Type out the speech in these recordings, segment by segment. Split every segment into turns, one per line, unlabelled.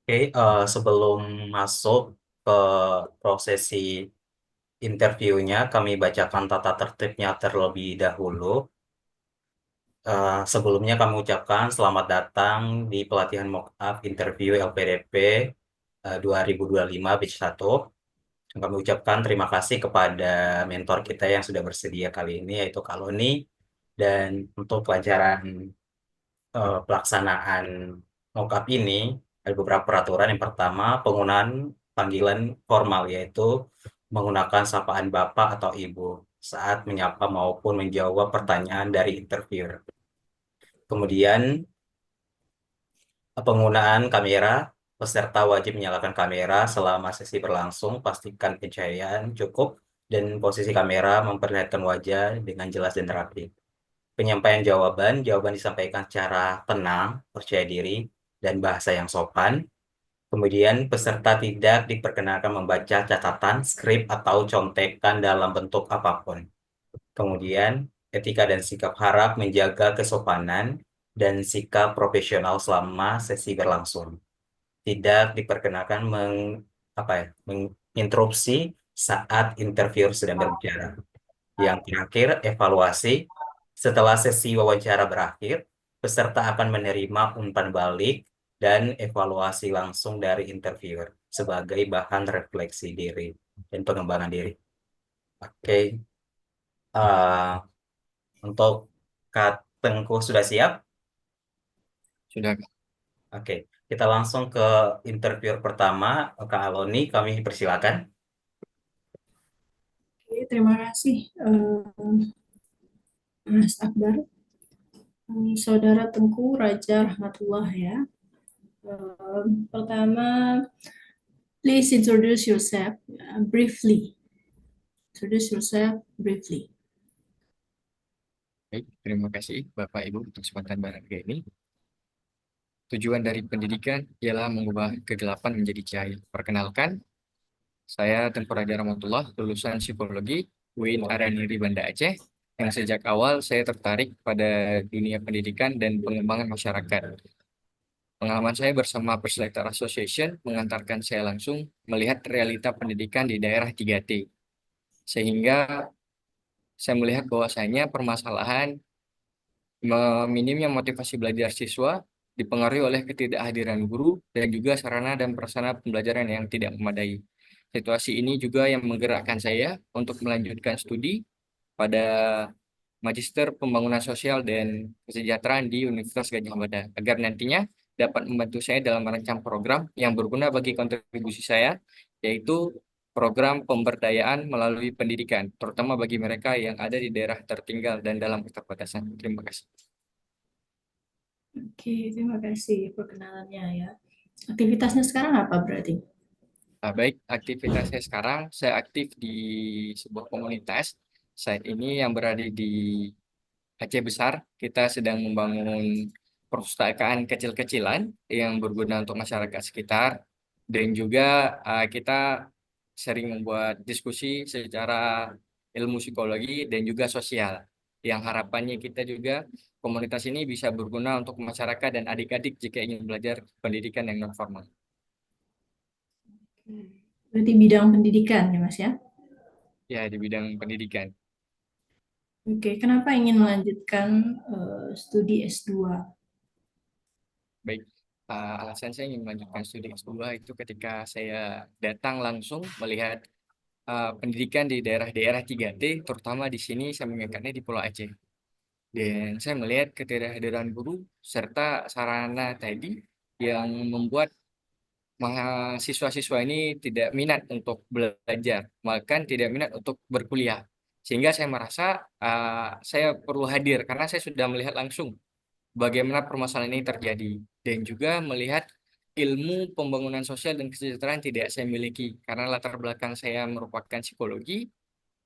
Sebelum masuk ke prosesi interviewnya, kami bacakan tata tertibnya terlebih dahulu. Sebelumnya kami ucapkan selamat datang di pelatihan mock-up interview LPDP 2025 batch 1. Kami ucapkan terima kasih kepada mentor kita yang sudah bersedia kali ini, yaitu Kak Loni. Dan untuk pelajaran pelaksanaan mockup ini ada beberapa peraturan. Yang pertama, penggunaan panggilan formal, yaitu menggunakan sapaan Bapak atau Ibu saat menyapa maupun menjawab pertanyaan dari interviewer. Kemudian, penggunaan kamera, peserta wajib menyalakan kamera selama sesi berlangsung, pastikan pencahayaan cukup dan posisi kamera memperlihatkan wajah dengan jelas dan rapi. Penyampaian jawaban disampaikan secara tenang, percaya diri, dan bahasa yang sopan. Kemudian peserta tidak diperkenankan membaca catatan, skrip, atau contekan dalam bentuk apapun. Kemudian etika dan sikap harap menjaga kesopanan dan sikap profesional selama sesi berlangsung. Tidak diperkenakan menginterupsi saat interviewer sedang berbicara. Yang terakhir, evaluasi. Setelah sesi wawancara berakhir, peserta akan menerima umpan balik dan evaluasi langsung dari interviewer sebagai bahan refleksi diri dan pengembangan diri. Oke, eh, untuk Kak Tengku sudah siap?
Sudah.
Oke, kita langsung ke interviewer pertama, Kak Aloni. Kami persilakan.
Oke, terima kasih Mas Akbar. Saudara Tengku Raja Rahmatullah ya. Pertama, please introduce yourself briefly. Introduce yourself briefly.
Baik, terima kasih Bapak Ibu untuk kesempatan berharga ini. Tujuan dari pendidikan ialah mengubah kegelapan menjadi cahaya. Perkenalkan, saya Tengku Raja Rahmatullah, lulusan psikologi UIN Araniri Banda Aceh, yang sejak awal saya tertarik pada dunia pendidikan dan pengembangan masyarakat. Pengalaman saya bersama Perselektor Association mengantarkan saya langsung melihat realita pendidikan di daerah 3T. Sehingga saya melihat bahwasanya permasalahan minimnya motivasi belajar siswa dipengaruhi oleh ketidakhadiran guru dan juga sarana dan prasarana pembelajaran yang tidak memadai. Situasi ini juga yang menggerakkan saya untuk melanjutkan studi pada Magister Pembangunan Sosial dan Kesejahteraan di Universitas Gadjah Mada agar nantinya dapat membantu saya dalam merancang program yang berguna bagi kontribusi saya, yaitu program pemberdayaan melalui pendidikan, terutama bagi mereka yang ada di daerah tertinggal dan dalam keterbatasan. Terima kasih.
Oke, terima kasih perkenalannya ya. Aktivitasnya sekarang apa berarti?
Baik, aktivitas saya sekarang, saya aktif di sebuah komunitas saat ini yang berada di Aceh Besar. Kita sedang membangun perpustakaan kecil-kecilan yang berguna untuk masyarakat sekitar. Dan juga kita sering membuat diskusi secara ilmu psikologi dan juga sosial. Yang harapannya kita juga komunitas ini bisa berguna untuk masyarakat dan adik-adik jika ingin belajar pendidikan yang non formal.
Berarti bidang pendidikan ya Mas ya?
Ya, di bidang pendidikan.
Oke, kenapa ingin melanjutkan studi S2?
Baik, alasan saya ingin melanjutkan studi S2 itu ketika saya datang langsung melihat pendidikan di daerah-daerah 3T, terutama di sini saya mengangkatnya di Pulau Aceh. Dan saya melihat ketidakhadiran guru serta sarana tadi yang membuat siswa-siswa ini tidak minat untuk belajar, bahkan tidak minat untuk berkuliah. Sehingga saya merasa saya perlu hadir karena saya sudah melihat langsung bagaimana permasalahan ini terjadi dan juga melihat ilmu pembangunan sosial dan kesejahteraan tidak saya miliki karena latar belakang saya merupakan psikologi.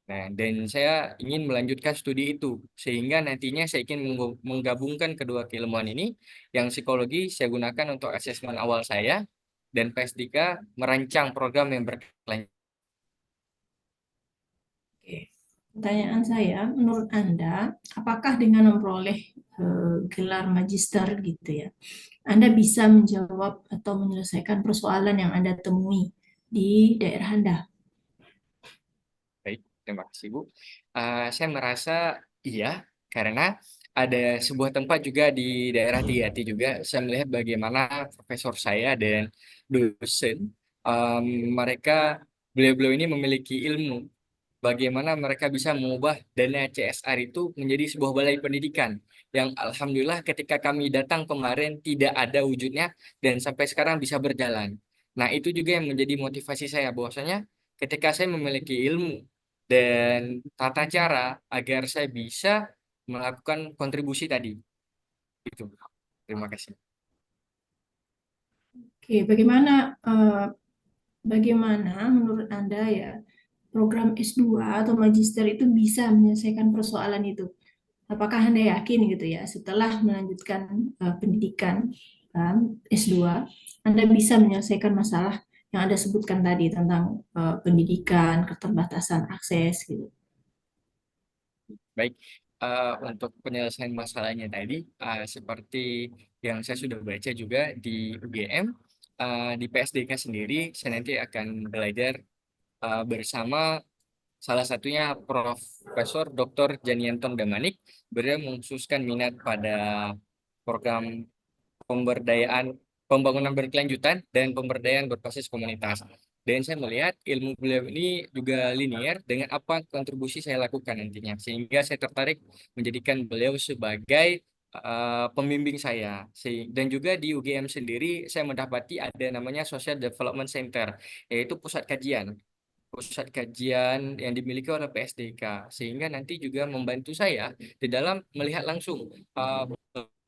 Nah, dan saya ingin melanjutkan studi itu sehingga nantinya saya ingin menggabungkan kedua keilmuan ini yang psikologi saya gunakan untuk asesmen awal saya dan PS3 merancang program yang berkelanjutan.
Oke. Pertanyaan saya, menurut Anda, apakah dengan memperoleh gelar magister gitu ya. Anda bisa menjawab atau menyelesaikan persoalan yang Anda temui di daerah Anda.
Baik, terima kasih Bu. Saya merasa iya, karena ada sebuah tempat juga di daerah Tigati juga, saya melihat bagaimana profesor saya dan dosen, mereka, beliau-beliau ini memiliki ilmu, bagaimana mereka bisa mengubah dana CSR itu menjadi sebuah balai pendidikan, yang alhamdulillah ketika kami datang kemarin tidak ada wujudnya, dan sampai sekarang bisa berjalan. Nah, itu juga yang menjadi motivasi saya, bahwasanya ketika saya memiliki ilmu dan tata cara agar saya bisa melakukan kontribusi tadi. Itu. Terima kasih.
Oke, bagaimana menurut Anda ya program S2 atau magister itu bisa menyelesaikan persoalan itu? Apakah Anda yakin gitu ya setelah melanjutkan pendidikan S2 Anda bisa menyelesaikan masalah yang Anda sebutkan tadi tentang pendidikan, keterbatasan akses gitu.
Baik, untuk penyelesaian masalahnya tadi, seperti yang saya sudah baca juga di UGM, di PSDK sendiri, saya nanti akan belajar bersama salah satunya Profesor Dr. Janianton Damanik. Beliau mengkhususkan minat pada program pemberdayaan, pembangunan berkelanjutan dan pemberdayaan berbasis komunitas. Dan saya melihat ilmu beliau ini juga linear dengan apa kontribusi saya lakukan nantinya. Sehingga saya tertarik menjadikan beliau sebagai pembimbing saya. Dan juga di UGM sendiri saya mendapati ada namanya Social Development Center, yaitu pusat kajian yang dimiliki oleh PSDK, sehingga nanti juga membantu saya di dalam melihat langsung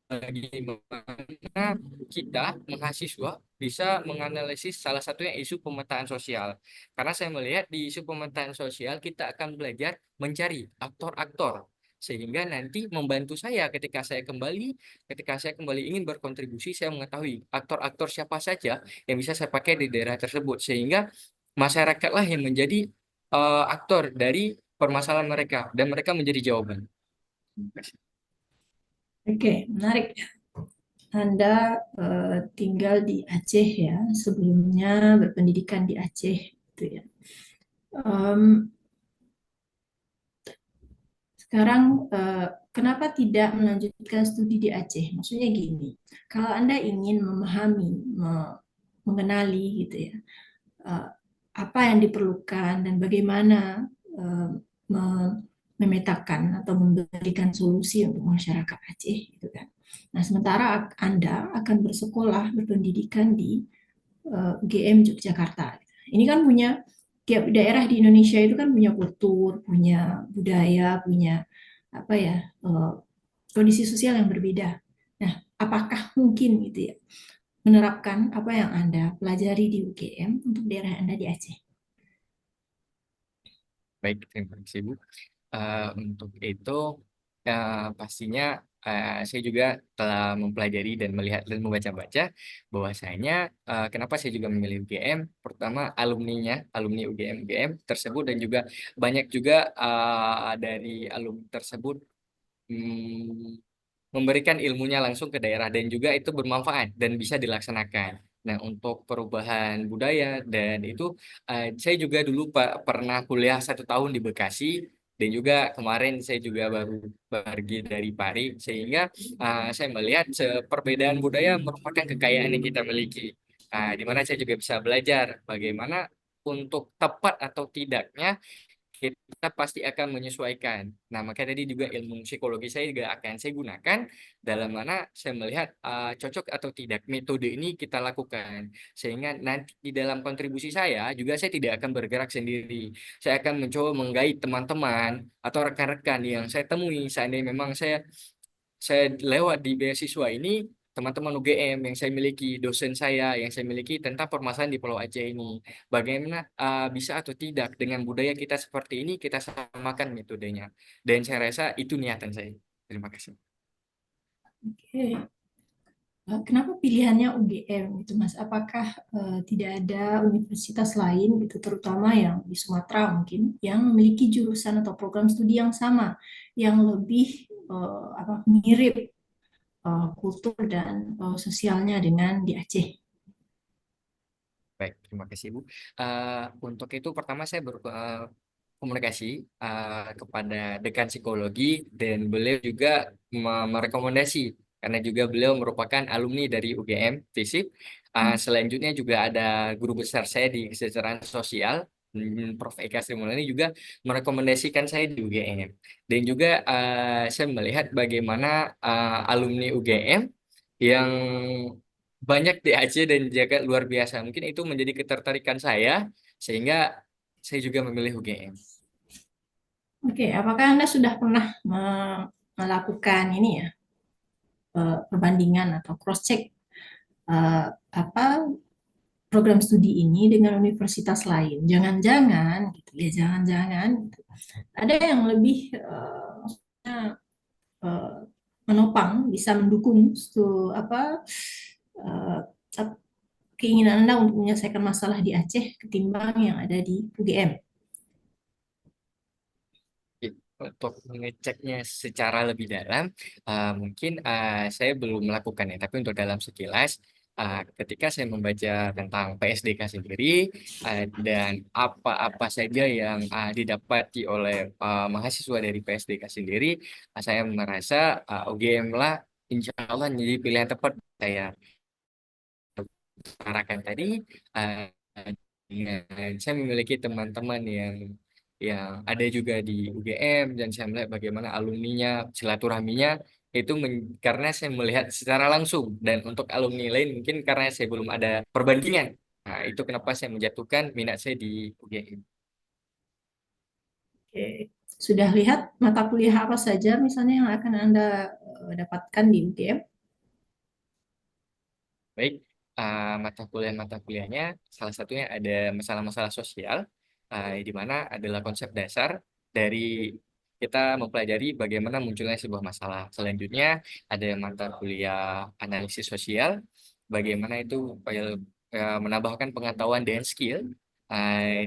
bagaimana kita mahasiswa bisa menganalisis salah satunya isu pemetaan sosial. Karena saya melihat di isu pemetaan sosial kita akan belajar mencari aktor-aktor, sehingga nanti membantu saya ketika saya kembali ingin berkontribusi, saya mengetahui aktor-aktor siapa saja yang bisa saya pakai di daerah tersebut, sehingga masyarakatlah yang menjadi aktor dari permasalahan mereka dan mereka menjadi jawaban. Terima kasih.
Oke, menarik. Anda tinggal di Aceh ya, sebelumnya berpendidikan di Aceh gitu ya. Sekarang kenapa tidak melanjutkan studi di Aceh? Maksudnya gini, kalau Anda ingin memahami, mengenali gitu ya, eh, apa yang diperlukan dan bagaimana eh, memetakan atau memberikan solusi untuk masyarakat Aceh gitu kan. Nah, sementara Anda akan bersekolah, berpendidikan di UGM Yogyakarta. Ini kan punya tiap daerah di Indonesia itu kan punya kultur, punya budaya, punya apa ya kondisi sosial yang berbeda. Nah, apakah mungkin gitu ya menerapkan apa yang Anda pelajari di UGM untuk daerah Anda di Aceh?
Baik, terima kasih Bu. Untuk itu pastinya saya juga telah mempelajari dan melihat dan membaca-baca bahwasanya kenapa saya juga memilih UGM. Pertama, alumni UGM tersebut, dan juga banyak juga dari alumni tersebut mm, memberikan ilmunya langsung ke daerah, dan juga itu bermanfaat dan bisa dilaksanakan. Nah, untuk perubahan budaya dan itu, saya juga dulu pernah kuliah 1 tahun di Bekasi, dan juga kemarin saya juga baru pergi dari Pari, sehingga saya melihat perbedaan budaya merupakan kekayaan yang kita miliki. Di mana saya juga bisa belajar bagaimana untuk tepat atau tidaknya kita pasti akan menyesuaikan. Nah, maka tadi juga ilmu psikologi saya juga akan saya gunakan dalam mana saya melihat cocok atau tidak metode ini kita lakukan. Sehingga nanti di dalam kontribusi saya juga saya tidak akan bergerak sendiri. Saya akan mencoba menggait teman-teman atau rekan-rekan yang saya temui. Seandainya memang saya lewat di beasiswa ini, teman-teman UGM yang saya miliki, dosen saya yang saya miliki tentang permasalahan di Pulau Aceh ini. Bagaimana bisa atau tidak dengan budaya kita seperti ini kita samakan metodenya. Dan saya rasa itu niatan saya. Terima kasih.
Oke. Kenapa pilihannya UGM gitu Mas? Apakah tidak ada universitas lain gitu, terutama yang di Sumatera mungkin, yang memiliki jurusan atau program studi yang sama, yang lebih mirip kultur dan sosialnya dengan di Aceh.
Baik, terima kasih Bu. Untuk itu pertama saya komunikasi kepada dekan psikologi dan beliau juga merekomendasi karena juga beliau merupakan alumni dari UGM FISIP. Selanjutnya juga ada guru besar saya di kesejahteraan sosial, Prof. Eka Sri Mulyani juga merekomendasikan saya di UGM. Dan juga saya melihat bagaimana alumni UGM yang banyak di Aceh dan juga luar biasa. Mungkin itu menjadi ketertarikan saya sehingga saya juga memilih UGM.
Oke, apakah Anda sudah pernah melakukan ini ya, perbandingan atau cross-check apa program studi ini dengan universitas lain? Jangan-jangan, gitu ya, jangan-jangan gitu, ada yang lebih maksudnya, eh, menopang, bisa mendukung eh, keinginan Anda untuk menyelesaikan masalah di Aceh ketimbang yang ada di UGM.
Untuk mengeceknya secara lebih dalam, mungkin saya belum melakukannya, tapi untuk dalam sekilas, ketika saya membaca tentang PSDK sendiri dan apa-apa saja yang didapati oleh mahasiswa dari PSDK sendiri, saya merasa UGM lah insya Allah menjadi pilihan tepat saya arahkan tadi. uh, saya memiliki teman-teman yang ada juga di UGM dan saya melihat bagaimana alumninya, silaturahminya itu karena saya melihat secara langsung dan untuk alumni lain mungkin karena saya belum ada perbandingan. Nah, itu kenapa saya menjatuhkan minat saya di UGM.
Oke. Sudah lihat mata kuliah apa saja misalnya yang akan Anda dapatkan di UGM?
Baik, mata kuliah-mata kuliahnya salah satunya ada masalah-masalah sosial, di mana adalah konsep dasar dari kita mempelajari bagaimana munculnya sebuah masalah. Selanjutnya ada mata kuliah analisis sosial, bagaimana itu menambahkan pengetahuan dan skill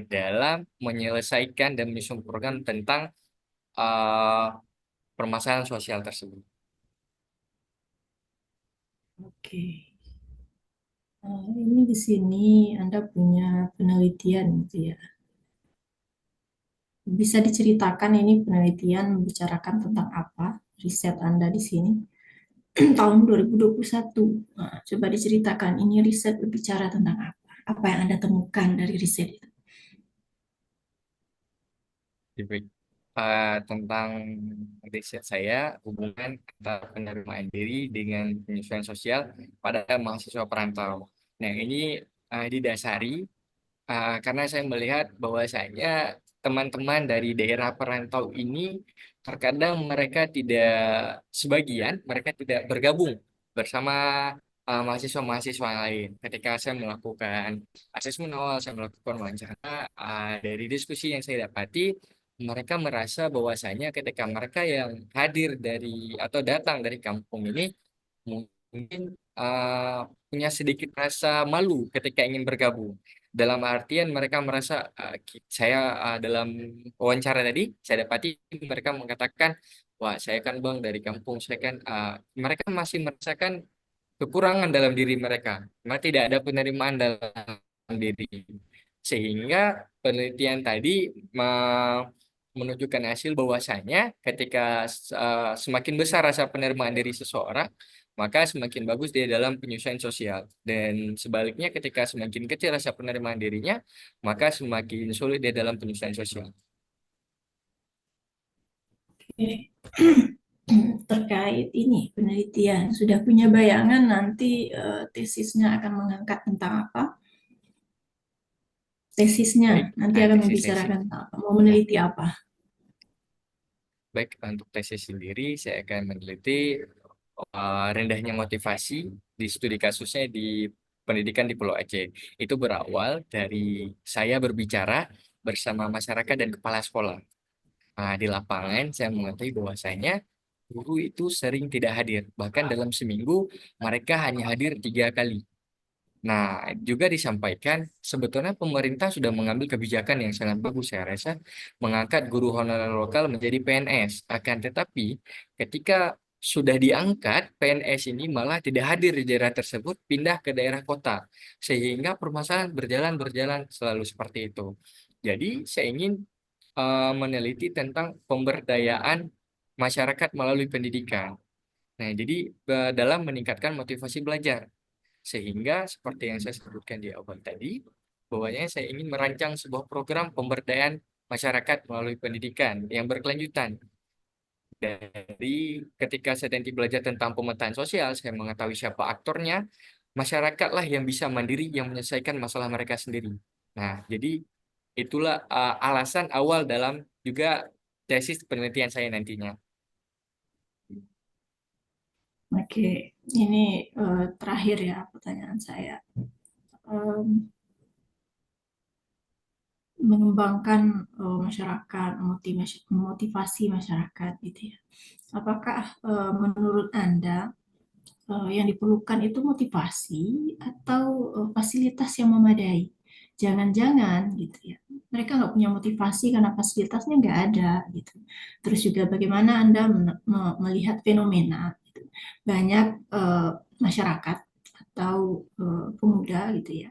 dalam menyelesaikan dan menyusun program tentang eh, permasalahan sosial tersebut.
Oke. Ini di sini Anda punya penelitian gitu ya. Bisa diceritakan ini penelitian membicarakan tentang apa? Riset Anda di sini tahun 2021. Nah, coba diceritakan ini riset berbicara tentang apa? Apa yang Anda temukan dari riset itu?
Baik. Tentang riset saya, hubungan antara penerimaan diri dengan penyesuaian sosial pada mahasiswa perantau. Nah, ini didasari karena saya melihat bahwasanya teman-teman dari daerah perantau ini terkadang mereka tidak sebagian, mereka tidak bergabung bersama mahasiswa-mahasiswa lain. Ketika saya melakukan asesmen awal, saya melakukan wawancara, dari diskusi yang saya dapati, mereka merasa bahwasanya ketika mereka yang hadir dari atau datang dari kampung ini mungkin punya sedikit rasa malu ketika ingin bergabung. Dalam artian mereka merasa saya dalam wawancara tadi saya dapati mereka mengatakan, wah saya kan bang dari kampung, saya kan mereka masih merasakan kekurangan dalam diri mereka. Mereka tidak ada penerimaan dalam diri. Sehingga penelitian tadi menunjukkan hasil bahwasanya ketika semakin besar rasa penerimaan diri seseorang, maka semakin bagus dia dalam penyesuaian sosial. Dan sebaliknya ketika semakin kecil rasa penerimaan dirinya, maka semakin sulit dia dalam penyesuaian sosial.
Oke. Terkait ini penelitian, sudah punya bayangan nanti tesisnya akan mengangkat tentang apa? Tesisnya
Baik,
nanti akan
tesis saya
membicarakan tentang apa? Mau
ya.
meneliti apa?
Baik, untuk tesis sendiri saya akan meneliti rendahnya motivasi di studi kasusnya di pendidikan di Pulau Aceh. Itu berawal dari saya berbicara bersama masyarakat dan kepala sekolah. Di lapangan saya mengetahui bahwasanya guru itu sering tidak hadir. Bahkan dalam seminggu mereka hanya hadir 3 kali. Nah, juga disampaikan sebetulnya pemerintah sudah mengambil kebijakan yang sangat bagus saya rasa mengangkat guru honorer lokal menjadi PNS. Akan tetapi ketika sudah diangkat, PNS ini malah tidak hadir di daerah tersebut, pindah ke daerah kota, sehingga permasalahan berjalan selalu seperti itu. Jadi saya ingin meneliti tentang pemberdayaan masyarakat melalui pendidikan. Nah, jadi dalam meningkatkan motivasi belajar, sehingga seperti yang saya sebutkan di awal tadi, bahwanya saya ingin merancang sebuah program pemberdayaan masyarakat melalui pendidikan yang berkelanjutan. Dari ketika saya nanti belajar tentang pemetaan sosial, saya mengetahui siapa aktornya, masyarakatlah yang bisa mandiri yang menyelesaikan masalah mereka sendiri. Nah, jadi itulah alasan awal dalam juga tesis penelitian saya nantinya.
Oke, ini terakhir ya pertanyaan saya. Em, Mengembangkan masyarakat, memotivasi masyarakat gitu ya. Apakah menurut Anda yang diperlukan itu motivasi atau fasilitas yang memadai? Jangan-jangan gitu ya, mereka nggak punya motivasi karena fasilitasnya nggak ada gitu. Terus juga bagaimana Anda melihat fenomena gitu. Banyak masyarakat atau pemuda gitu ya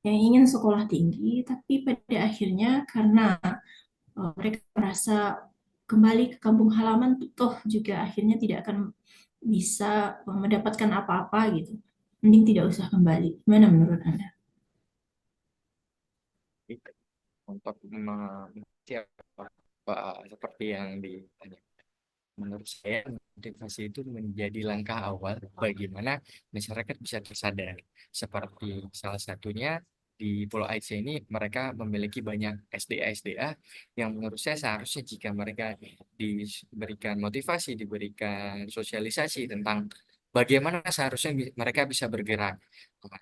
yang ingin sekolah tinggi, tapi pada akhirnya karena mereka merasa kembali ke kampung halaman, toh juga akhirnya tidak akan bisa mendapatkan apa-apa gitu. Mending tidak usah kembali. Gimana menurut Anda?
Gitu. Untuk siapa seperti yang ditanya. Menurut saya, motivasi itu menjadi langkah awal bagaimana masyarakat bisa tersadar. Seperti salah satunya di Pulau Aceh ini, mereka memiliki banyak SDA-SDA yang menurut saya seharusnya jika mereka diberikan motivasi, diberikan sosialisasi tentang bagaimana seharusnya mereka bisa bergerak.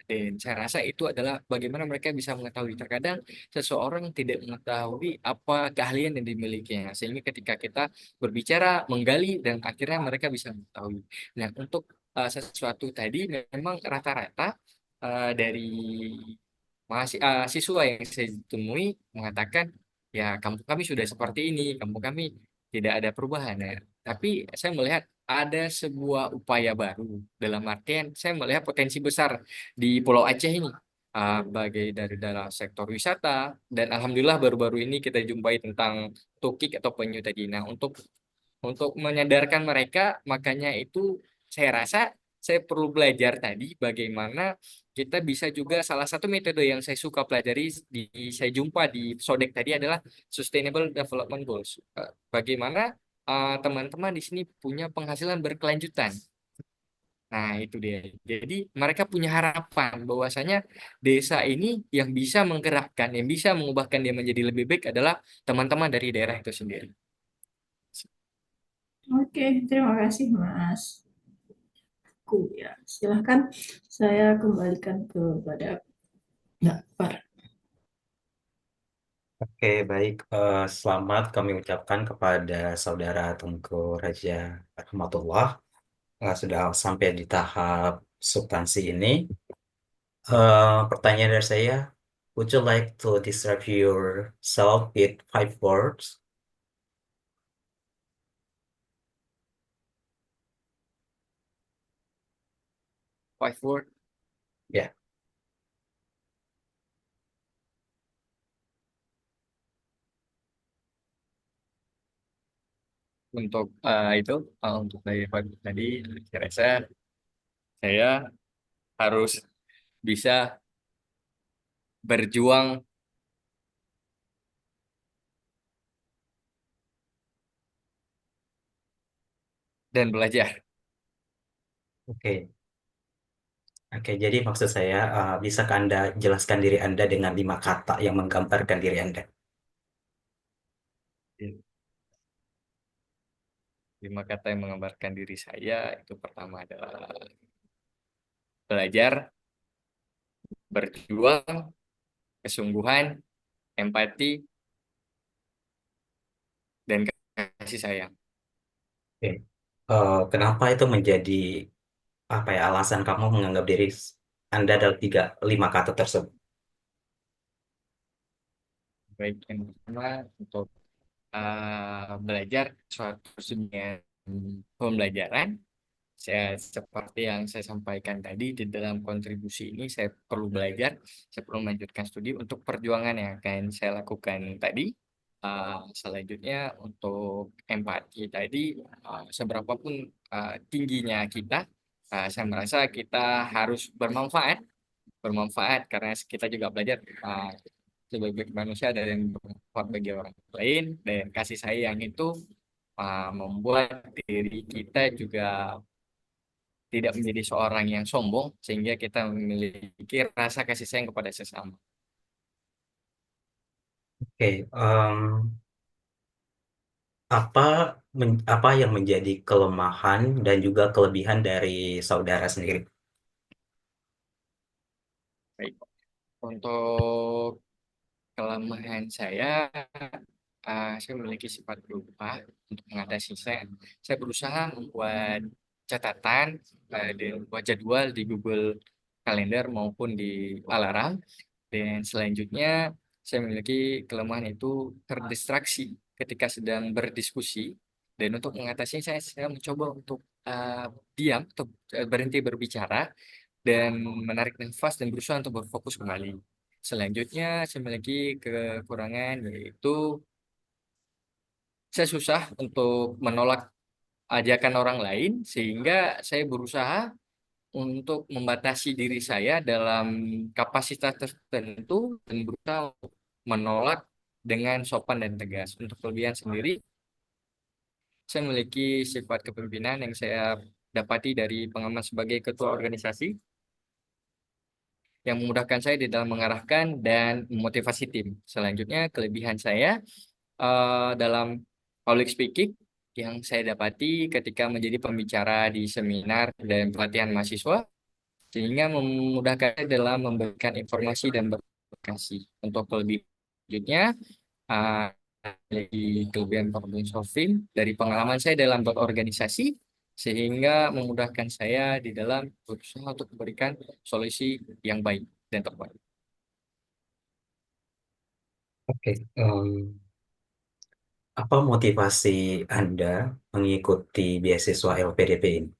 Dan saya rasa itu adalah bagaimana mereka bisa mengetahui. Terkadang seseorang tidak mengetahui apa keahlian yang dimilikinya, sehingga ketika kita berbicara, menggali, dan akhirnya mereka bisa mengetahui. Nah, untuk sesuatu tadi memang rata-rata dari siswa yang saya temui mengatakan, ya kampung kami sudah seperti ini, kampung kami tidak ada perubahan. Nah, tapi saya melihat ada sebuah upaya baru, dalam artian saya melihat potensi besar di Pulau Aceh ini. Bagai dari dalam sektor wisata, dan alhamdulillah baru-baru ini kita jumpai tentang tukik atau penyu tadi. Nah, untuk menyadarkan mereka, makanya itu saya rasa saya perlu belajar tadi bagaimana kita bisa juga, salah satu metode yang saya suka pelajari saya jumpa di Sodek tadi adalah Sustainable Development Goals. Bagaimana teman-teman di sini punya penghasilan berkelanjutan. Nah, itu dia. Jadi mereka punya harapan bahwasanya desa ini yang bisa menggerakkan, yang bisa mengubahkan dia menjadi lebih baik adalah teman-teman dari daerah itu sendiri.
Oke, terima kasih Mas. Ya, silahkan saya kembalikan kepada Mbak Par.
Oke, baik. Selamat kami ucapkan kepada Saudara Tengku Raja Rahmatullah. Sudah sampai di tahap substansi ini. Pertanyaan dari saya, would you like to describe yourself with 5 words?
5 word
Ya,
untuk itu, untuk dari pagi tadi, saya rasa saya harus bisa berjuang dan belajar.
oke. Oke, jadi maksud saya, bisakah Anda jelaskan diri Anda dengan 5 kata yang menggambarkan diri Anda?
5 kata yang menggambarkan diri saya itu pertama adalah belajar, berjuang, kesungguhan, empati, dan kasih sayang.
Oke. Kenapa itu menjadi apa ya alasan kamu menganggap diri Anda adalah 5 kata tersebut?
Baik, yang pertama untuk belajar suatu sedunia. pembelajaran. Seperti yang saya sampaikan tadi, di dalam kontribusi ini saya perlu belajar, saya perlu melanjutkan studi untuk perjuangan yang akan saya lakukan tadi. Selanjutnya untuk empati tadi, seberapapun tingginya kita, saya merasa kita harus bermanfaat karena kita juga belajar sebagai manusia ada yang bermanfaat bagi orang lain, dan kasih sayang itu membuat diri kita juga tidak menjadi seorang yang sombong sehingga kita memiliki rasa kasih sayang kepada sesama.
Oke, apa yang menjadi kelemahan dan juga kelebihan dari saudara sendiri?
Baik. Untuk kelemahan saya memiliki sifat berubah. Untuk mengatasi saya berusaha membuat catatan dan membuat jadwal di Google Calendar maupun di Alarm. Dan selanjutnya saya memiliki kelemahan itu terdistraksi ketika sedang berdiskusi. Dan untuk mengatasi saya mencoba untuk diam atau berhenti berbicara dan menarik nafas dan berusaha untuk berfokus kembali. Selanjutnya saya memiliki kekurangan yaitu saya susah untuk menolak ajakan orang lain, sehingga saya berusaha untuk membatasi diri saya dalam kapasitas tertentu dan berusaha untuk menolak dengan sopan dan tegas. Untuk kelebihan sendiri, saya memiliki sifat kepemimpinan yang saya dapati dari pengalaman sebagai ketua organisasi yang memudahkan saya di dalam mengarahkan dan memotivasi tim. Selanjutnya, kelebihan saya dalam public speaking yang saya dapati ketika menjadi pembicara di seminar dan pelatihan mahasiswa, sehingga memudahkan saya dalam memberikan informasi dan berkomunikasi. Untuk kelebihan selanjutnya, uh, dari kelebihan problem solving dari pengalaman saya dalam berorganisasi, sehingga memudahkan saya di dalam berusaha untuk memberikan solusi yang baik dan terbaik.
Oke, apa motivasi Anda mengikuti beasiswa LPDP ini?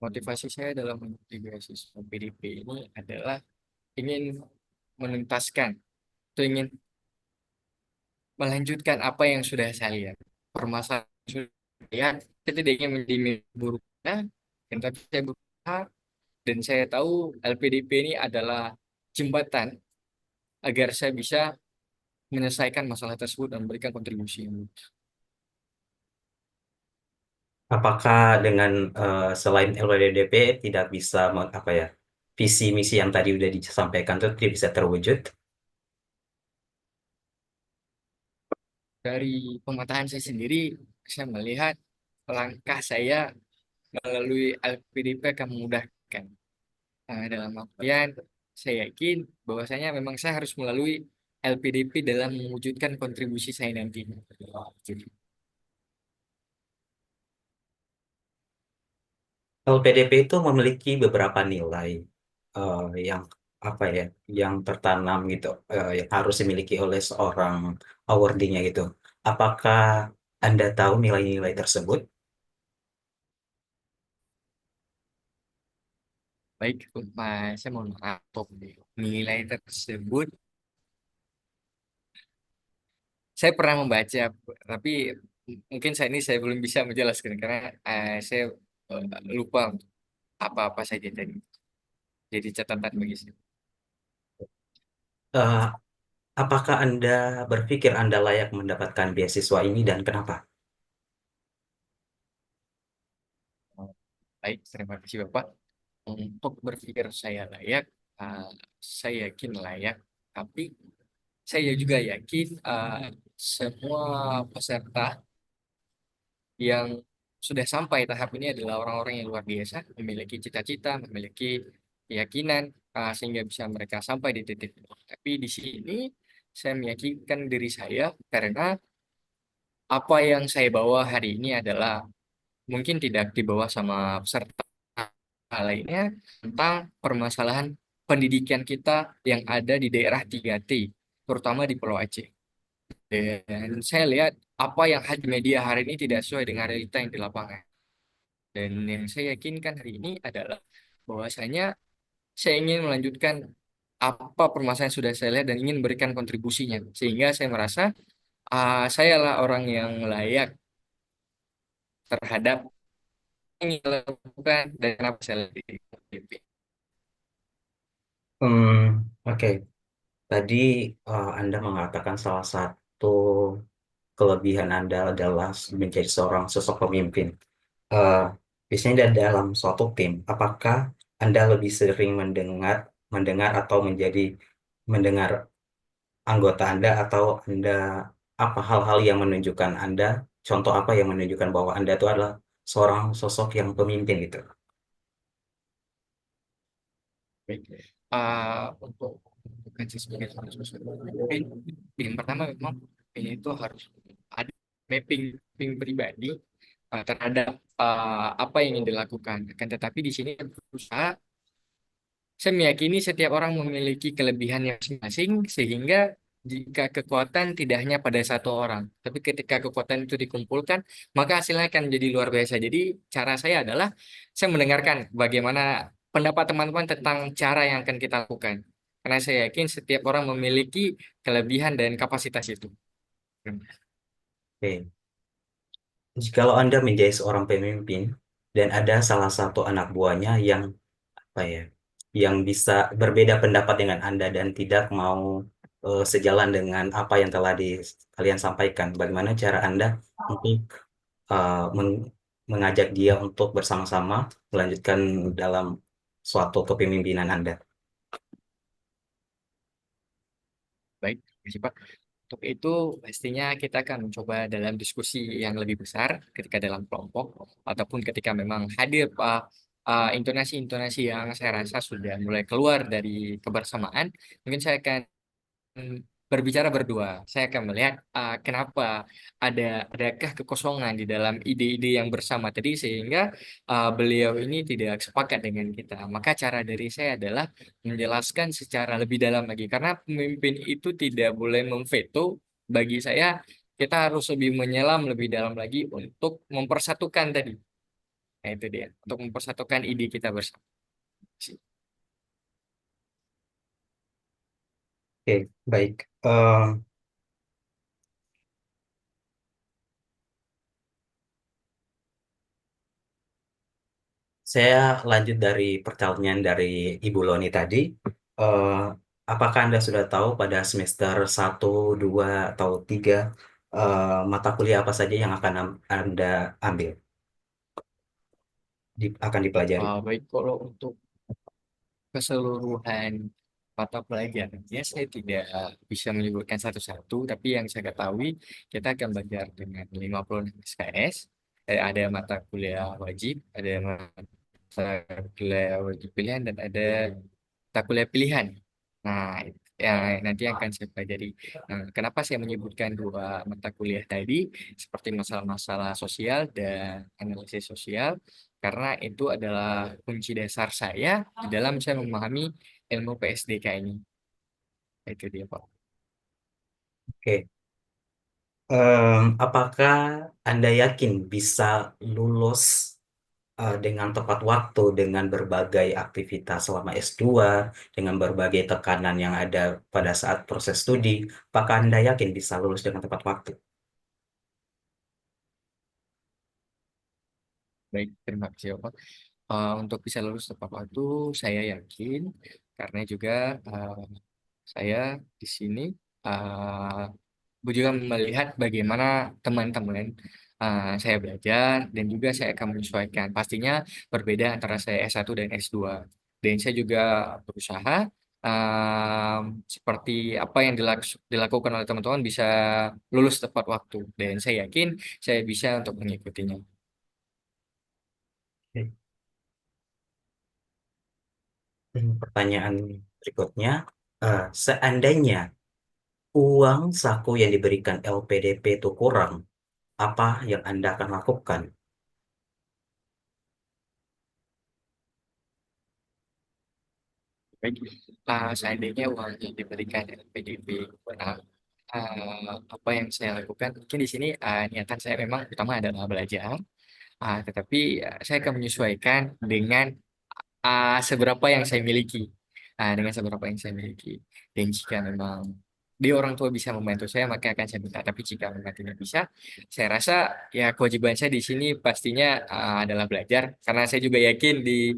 Motivasi saya dalam mengikuti beasiswa PDP ini adalah ingin menuntaskan, atau ingin melanjutkan apa yang sudah saya lihat. Permasalahan yang sudah saya lihat, saya tidak ingin menjadi buruknya, dan tapi saya berusaha dan saya tahu LPDP ini adalah jembatan agar saya bisa menyelesaikan masalah tersebut dan memberikan kontribusi yang baik.
Apakah dengan selain LPDP tidak bisa apa ya, visi misi yang tadi udah disampaikan itu tidak bisa terwujud?
Dari pemetaan saya sendiri, saya melihat langkah saya melalui LPDP akan memudahkan. Dalam artian, saya yakin bahwasanya memang saya harus melalui LPDP dalam mewujudkan kontribusi saya nanti. Jadi,
LPDP itu memiliki beberapa nilai yang apa ya, yang tertanam gitu, yang harus dimiliki oleh seorang awardee-nya gitu. Apakah Anda tahu nilai-nilai tersebut?
baik, saya mohon maaf untuk nilai tersebut. Saya pernah membaca, tapi mungkin saya belum bisa menjelaskan karena saya lupa apa-apa saja tadi. Jadi catatan bagi saya.
Eh, apakah Anda berpikir Anda layak mendapatkan beasiswa ini dan kenapa?
Baik, terima kasih Bapak. Untuk berpikir saya layak, saya yakin layak, tapi saya juga yakin semua peserta yang sudah sampai tahap ini adalah orang-orang yang luar biasa, memiliki cita-cita, memiliki keyakinan, sehingga bisa mereka sampai di titik ini. Tapi di sini saya meyakinkan diri saya karena apa yang saya bawa hari ini adalah mungkin tidak dibawa sama peserta lainnya tentang permasalahan pendidikan kita yang ada di daerah 3T, terutama di Pulau Aceh. Dan saya lihat apa yang di media hari ini tidak sesuai dengan realita yang di lapangan. Dan yang saya yakinkan hari ini adalah bahwasanya saya ingin melanjutkan apa permasalahan yang sudah saya lihat dan ingin berikan kontribusinya. Sehingga saya merasa saya lah orang yang layak terhadap yang ingin dilakukan dan kenapa saya lebih lebih.
Oke. Tadi Anda mengatakan salah satu kelebihan Anda adalah menjadi seorang sosok pemimpin. Eh, Biasanya dalam suatu tim, apakah Anda lebih sering mendengar atau menjadi mendengar anggota Anda atau Anda apa hal-hal yang menunjukkan Anda, contoh apa yang menunjukkan bahwa Anda itu adalah seorang sosok yang pemimpin gitu.
Baik. Untuk bukan sebagai seorang sosok pemimpin, yang pertama memang ini itu harus ada mapping pribadi terhadap apa yang ingin dilakukan. Akan tetapi di sini berusaha, saya meyakini setiap orang memiliki kelebihan yang masing-masing, sehingga jika kekuatan tidak hanya pada satu orang, tapi ketika kekuatan itu dikumpulkan, maka hasilnya akan menjadi luar biasa. Jadi cara saya adalah saya mendengarkan bagaimana pendapat teman-teman tentang cara yang akan kita lakukan. Karena saya yakin setiap orang memiliki kelebihan dan kapasitas itu.
Oke. Jikalau Anda menjadi seorang pemimpin dan ada salah satu anak buahnya yang apa ya, yang bisa berbeda pendapat dengan Anda dan tidak mau sejalan dengan apa yang telah kalian sampaikan, bagaimana cara Anda untuk mengajak dia untuk bersama-sama melanjutkan dalam suatu kepemimpinan Anda?
Baik, terima kasih Pak. Untuk itu, pastinya kita akan mencoba dalam diskusi yang lebih besar ketika dalam kelompok, ataupun ketika memang hadir intonasi-intonasi yang saya rasa sudah mulai keluar dari kebersamaan. Mungkin saya akan berbicara berdua. Saya akan melihat kenapa adakah kekosongan di dalam ide-ide yang bersama tadi, sehingga beliau ini tidak sepakat dengan kita. Maka cara dari saya adalah menjelaskan secara lebih dalam lagi, karena pemimpin itu tidak boleh memveto. Bagi saya, kita harus lebih menyelam lebih dalam lagi untuk mempersatukan tadi. Nah, itu dia, untuk mempersatukan ide kita bersama.
Oke, baik. Saya lanjut dari pertanyaan dari Ibu Loni tadi. Eh, apakah Anda sudah tahu pada semester 1, 2, atau 3 mata kuliah apa saja yang akan Anda ambil, akan dipelajari?
Baik, kalau untuk keseluruhan mata pelajarannya saya tidak bisa menyebutkan satu-satu, tapi yang saya ketahui kita akan belajar dengan 56 SKS. Ada mata kuliah wajib, ada mata kuliah wajib pilihan, dan ada mata kuliah pilihan. Nah, yang nanti akan saya pelajari. Nah, kenapa saya menyebutkan dua mata kuliah tadi, seperti masalah-masalah sosial dan analisis sosial, karena itu adalah kunci dasar saya di dalam saya memahami ilmu PSDK ini. Itu dia, Pak.
Oke. Apakah Anda yakin bisa lulus dengan tepat waktu, dengan berbagai aktivitas selama S2, dengan berbagai tekanan yang ada pada saat proses studi? Apakah Anda yakin bisa lulus dengan tepat waktu?
Baik, terima kasih, Pak. Untuk bisa lulus tepat waktu, saya yakin, karena juga eh, saya di sini juga melihat bagaimana teman-teman saya belajar, dan juga saya akan menyesuaikan. Pastinya berbeda antara saya S1 dan S2. Dan saya juga berusaha seperti apa yang dilakukan oleh teman-teman bisa lulus tepat waktu. Dan saya yakin saya bisa untuk mengikutinya.
Oke. Pertanyaan berikutnya, seandainya uang saku yang diberikan LPDP itu kurang, apa yang Anda akan lakukan?
Baik, seandainya uang yang diberikan PDB, Apa yang saya lakukan mungkin di sini niatan saya memang utama adalah belajar, tetapi saya akan menyesuaikan dengan seberapa yang saya miliki. Dengan seberapa yang saya miliki. Dan jika memang dia orang tua bisa membantu saya, maka akan saya minta. Tapi jika memang tidak bisa, saya rasa ya kewajiban saya di sini pastinya adalah belajar. Karena saya juga yakin di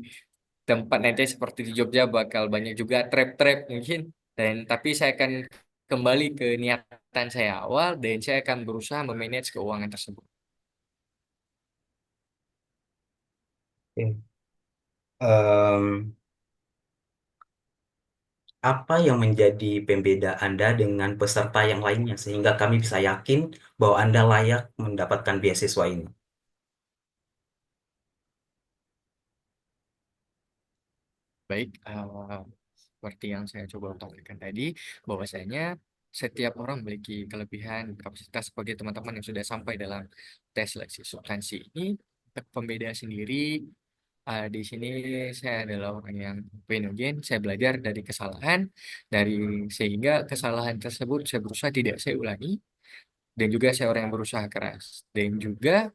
tempat nanti seperti di Jogja bakal banyak juga trap-trap mungkin. Dan tapi saya akan kembali ke niatan saya awal dan saya akan berusaha memanage keuangan tersebut.
Oke. Em, apa yang menjadi pembeda Anda dengan peserta yang lainnya sehingga kami bisa yakin bahwa Anda layak mendapatkan beasiswa ini?
Baik, seperti yang saya coba utarakan tadi, bahwasanya setiap orang memiliki kelebihan kapasitas sebagai teman-teman yang sudah sampai dalam tes seleksi substansi ini. Untuk pembeda sendiri, di sini saya adalah orang yang open, saya belajar dari kesalahan, dari sehingga kesalahan tersebut saya berusaha tidak saya ulangi, dan juga saya orang yang berusaha keras. Dan juga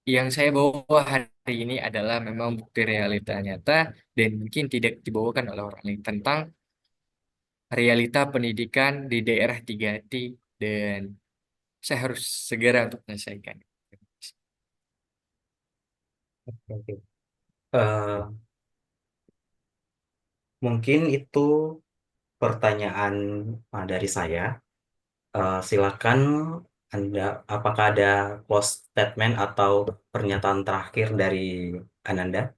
yang saya bawa hari ini adalah memang bukti realita nyata dan mungkin tidak dibawakan oleh orang lain tentang realita pendidikan di daerah 3T dan saya harus segera untuk menyelesaikan.
Oke. Eh, mungkin itu pertanyaan dari saya. Silakan Anda, apakah ada close statement atau pernyataan terakhir dari Ananda?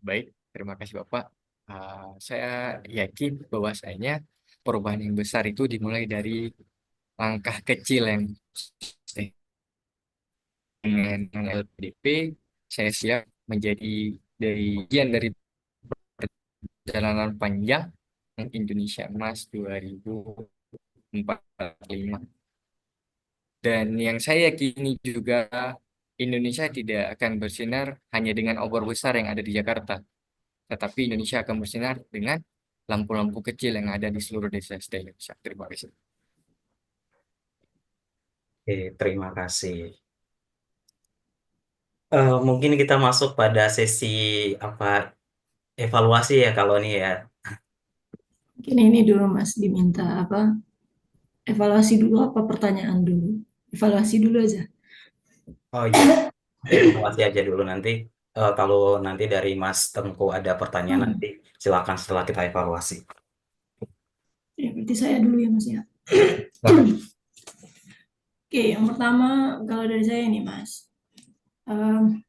Baik, terima kasih Bapak. Saya yakin bahwasanya perubahan yang besar itu dimulai dari langkah kecil yang dengan LPDP. Saya siap menjadi bagian dari perjalanan panjang Indonesia Emas 2045. Dan yang saya yakini juga Indonesia tidak akan bersinar hanya dengan obor besar yang ada di Jakarta, tetapi Indonesia akan bersinar dengan lampu-lampu kecil yang ada di seluruh desa di Indonesia. Terima kasih.
Oke, terima kasih. Mungkin kita masuk pada sesi apa evaluasi ya kalau ini ya.
Mungkin ini dulu Mas diminta apa? Evaluasi dulu apa pertanyaan dulu? Evaluasi dulu aja.
Oh iya, evaluasi aja dulu nanti. Kalau nanti dari Mas Tengku ada pertanyaan
Hmm.
nanti silakan setelah kita evaluasi.
Ya, berarti saya dulu ya Mas ya.
Silakan.
Oke, yang pertama kalau dari saya nih Mas. Em,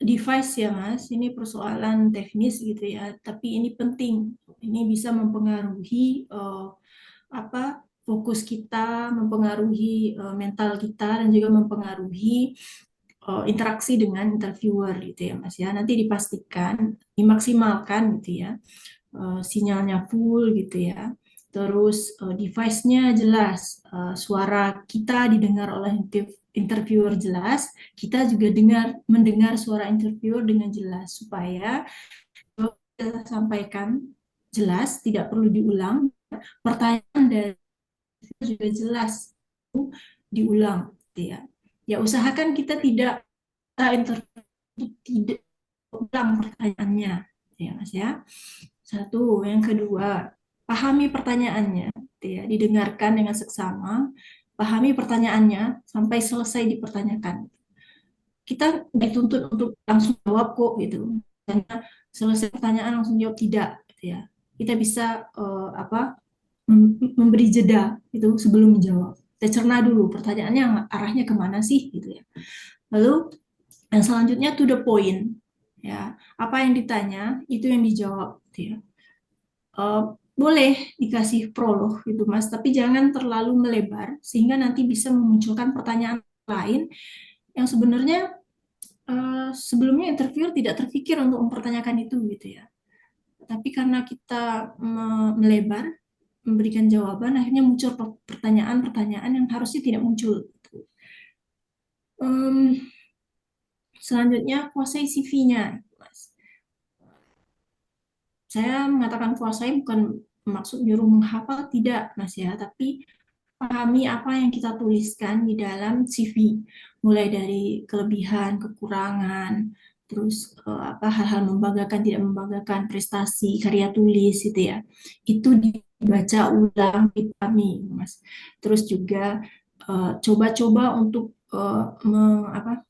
Device ya Mas, ini persoalan teknis gitu ya, tapi ini penting. Ini bisa mempengaruhi apa fokus kita, mempengaruhi mental kita dan juga mempengaruhi interaksi dengan interviewer gitu ya Mas ya. Nanti dipastikan, dimaksimalkan gitu ya, sinyalnya full gitu ya. Terus device-nya jelas, suara kita didengar oleh interviewer jelas, kita juga mendengar suara interviewer dengan jelas supaya kita sampaikan jelas, tidak perlu diulang. Pertanyaan dari juga jelas diulang, gitu ya. Ya usahakan kita tidak tidak ulang pertanyaannya, ya Mas ya. Satu, yang kedua, pahami pertanyaannya, gitu ya. Didengarkan dengan seksama, pahami pertanyaannya sampai selesai dipertanyakan. Kita dituntut untuk langsung jawab kok gitu. Karena selesai pertanyaan langsung jawab tidak, gitu ya. Kita bisa memberi jeda itu sebelum menjawab. Kita cerna dulu pertanyaannya arahnya kemana sih gitu ya. Lalu yang selanjutnya to the point ya. Apa yang ditanya itu yang dijawab gitu ya. Boleh dikasih prolog gitu Mas, tapi jangan terlalu melebar sehingga nanti bisa memunculkan pertanyaan lain yang sebenarnya sebelumnya interviewer tidak terpikir untuk mempertanyakan itu gitu ya. Tapi karena kita melebar memberikan jawaban, akhirnya muncul pertanyaan-pertanyaan yang harusnya tidak muncul. Selanjutnya kuasai CV-nya, Mas. saya mengatakan kuasai bukan maksud nyuruh menghafal, tidak Mas ya, tapi pahami apa yang kita tuliskan di dalam CV, mulai dari kelebihan, kekurangan, terus apa hal-hal membanggakan, tidak membanggakan, prestasi, karya tulis gitu ya. Itu dibaca ulang, dipahami, Mas. Terus juga coba-coba untuk apa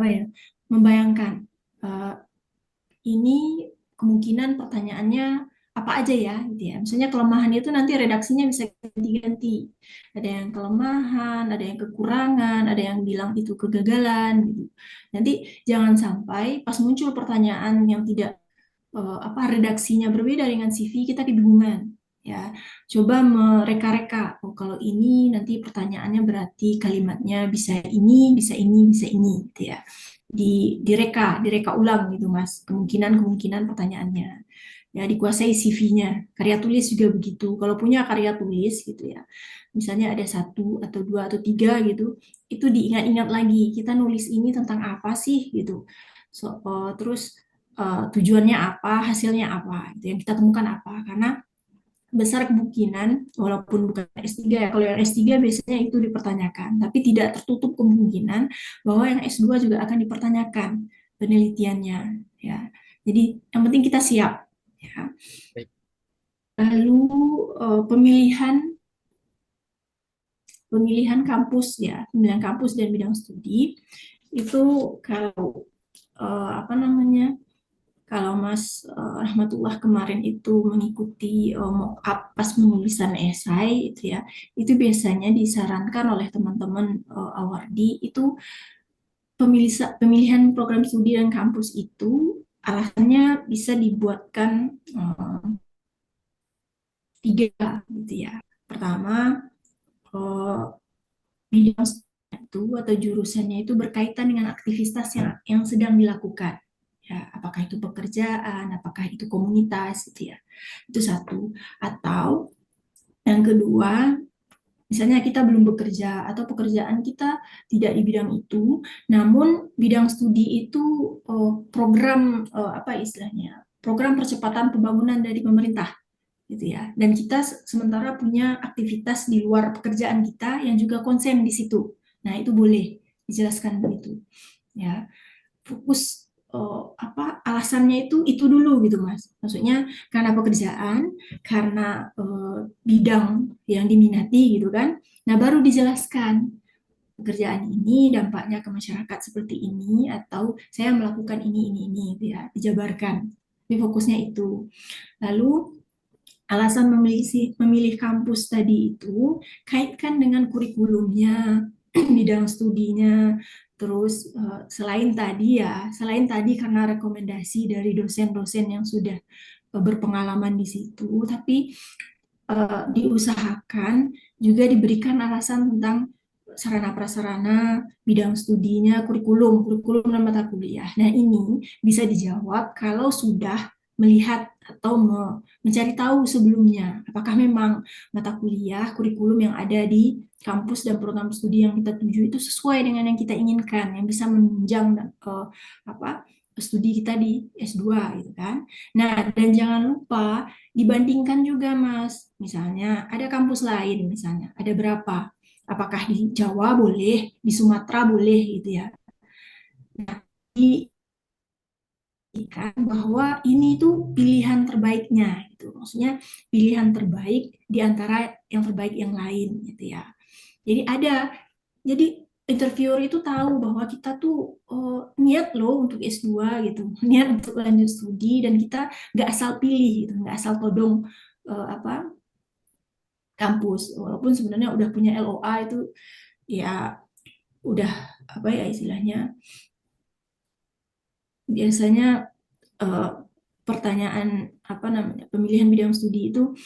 ya, membayangkan eh, ini kemungkinan pertanyaannya apa aja ya gitu ya. Misalnya kelemahan itu nanti redaksinya bisa ganti-ganti. Ada yang kelemahan, ada yang kekurangan, ada yang bilang itu kegagalan gitu. Nanti jangan sampai pas muncul pertanyaan yang tidak redaksinya berbeda dengan CV, kita kebingungan ya. Coba mereka-reka, oh kalau ini nanti pertanyaannya berarti kalimatnya bisa ini, bisa ini, bisa ini gitu ya. Direka ulang gitu Mas, kemungkinan pertanyaannya. Ya, dikuasai CV-nya. Karya tulis juga begitu. Kalau punya karya tulis gitu ya, misalnya ada satu atau dua atau tiga gitu, itu diingat-ingat lagi. Kita nulis ini tentang apa sih gitu. Terus tujuannya apa, hasilnya apa, gitu yang kita temukan apa. Karena besar kemungkinan, walaupun bukan S3 ya, kalau yang S3 biasanya itu dipertanyakan, tapi tidak tertutup kemungkinan bahwa yang S2 juga akan dipertanyakan penelitiannya. Ya. Jadi yang penting kita siap. Ya.
Baik.
Lalu pemilihan pemilihan kampus dan bidang studi itu kalau apa namanya, kalau Mas Rahmatullah kemarin itu mengikuti mock up pas penulisan esai itu ya, itu biasanya disarankan oleh teman-teman awardi itu pemilihan program studi dan kampus itu alasannya bisa dibuatkan tiga gitu ya. Pertama, bidang itu atau jurusannya itu berkaitan dengan aktivitas yang sedang dilakukan. Ya, apakah itu pekerjaan, apakah itu komunitas, gitu ya. Itu satu. Atau yang kedua, misalnya kita belum bekerja atau pekerjaan kita tidak di bidang itu, namun bidang studi itu program apa istilahnya, program percepatan pembangunan dari pemerintah gitu ya. Dan kita sementara punya aktivitas di luar pekerjaan kita yang juga konsen di situ. Nah, itu boleh dijelaskan begitu. Ya, fokus alasannya itu dulu gitu Mas. Maksudnya karena pekerjaan, karena bidang yang diminati gitu kan. Nah, baru dijelaskan pekerjaan ini dampaknya ke masyarakat seperti ini atau saya melakukan ini gitu ya, dijabarkan. Tapi fokusnya itu. Lalu alasan memilih kampus tadi itu kaitkan dengan kurikulumnya, bidang studinya, terus selain tadi karena rekomendasi dari dosen-dosen yang sudah berpengalaman di situ, tapi diusahakan juga diberikan alasan tentang sarana prasarana, bidang studinya, kurikulum dan mata kuliah. Nah, ini bisa dijawab kalau sudah melihat atau mencari tahu sebelumnya apakah memang mata kuliah, kurikulum yang ada di kampus dan program studi yang kita tuju itu sesuai dengan yang kita inginkan, yang bisa menunjang apa studi kita di S2 gitu kan. Nah, dan jangan lupa dibandingkan juga Mas. Misalnya ada kampus lain misalnya, ada berapa? Apakah di Jawa boleh, di Sumatera boleh gitu ya. Nah, bahwa ini tuh pilihan terbaiknya gitu. Maksudnya pilihan terbaik di antara yang terbaik yang lain gitu ya. Jadi interviewer itu tahu bahwa kita tuh niat loh untuk S2 gitu, niat untuk lanjut studi dan kita nggak asal pilih gitu, nggak asal todong apa kampus. Walaupun sebenarnya udah punya LOA itu ya udah apa ya istilahnya, biasanya eh, pertanyaan apa namanya pemilihan bidang studi itu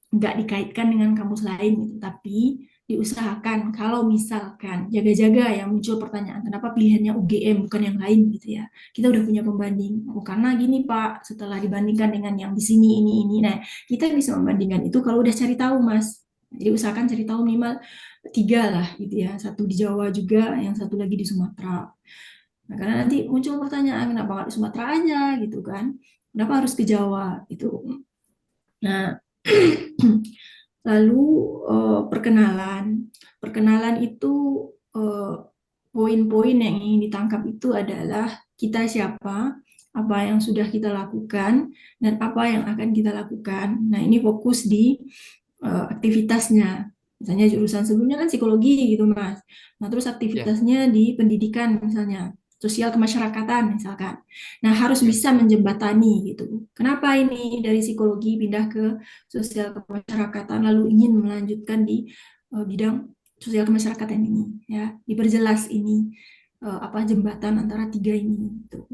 nggak dikaitkan dengan kampus lain gitu, tapi diusahakan kalau misalkan jaga-jaga yang muncul pertanyaan kenapa pilihannya UGM bukan yang lain gitu ya, kita udah punya pembanding, oh karena gini Pak setelah dibandingkan dengan yang di sini ini, nah kita bisa membandingkan itu kalau udah cari tahu Mas. Jadi usahakan cari tahu minimal tiga lah gitu ya, satu di Jawa juga, yang satu lagi di Sumatera. Nah, karena nanti muncul pertanyaan kenapa nggak di Sumatera aja gitu kan. Kenapa harus ke Jawa itu? Nah, lalu perkenalan. Perkenalan itu eh, poin-poin yang ingin ditangkap itu adalah kita siapa, apa yang sudah kita lakukan, dan apa yang akan kita lakukan. Nah, ini fokus di aktivitasnya. Misalnya jurusan sebelumnya kan psikologi gitu, Mas. Nah, terus
Ya,
aktivitasnya di pendidikan misalnya, sosial kemasyarakatan misalkan. Nah, harus
ya.
bisa menjembatani gitu. Kenapa ini dari psikologi pindah ke sosial kemasyarakatan lalu ingin melanjutkan di bidang sosial kemasyarakatan ini ya, diperjelas ini apa jembatan antara tiga ini gitu.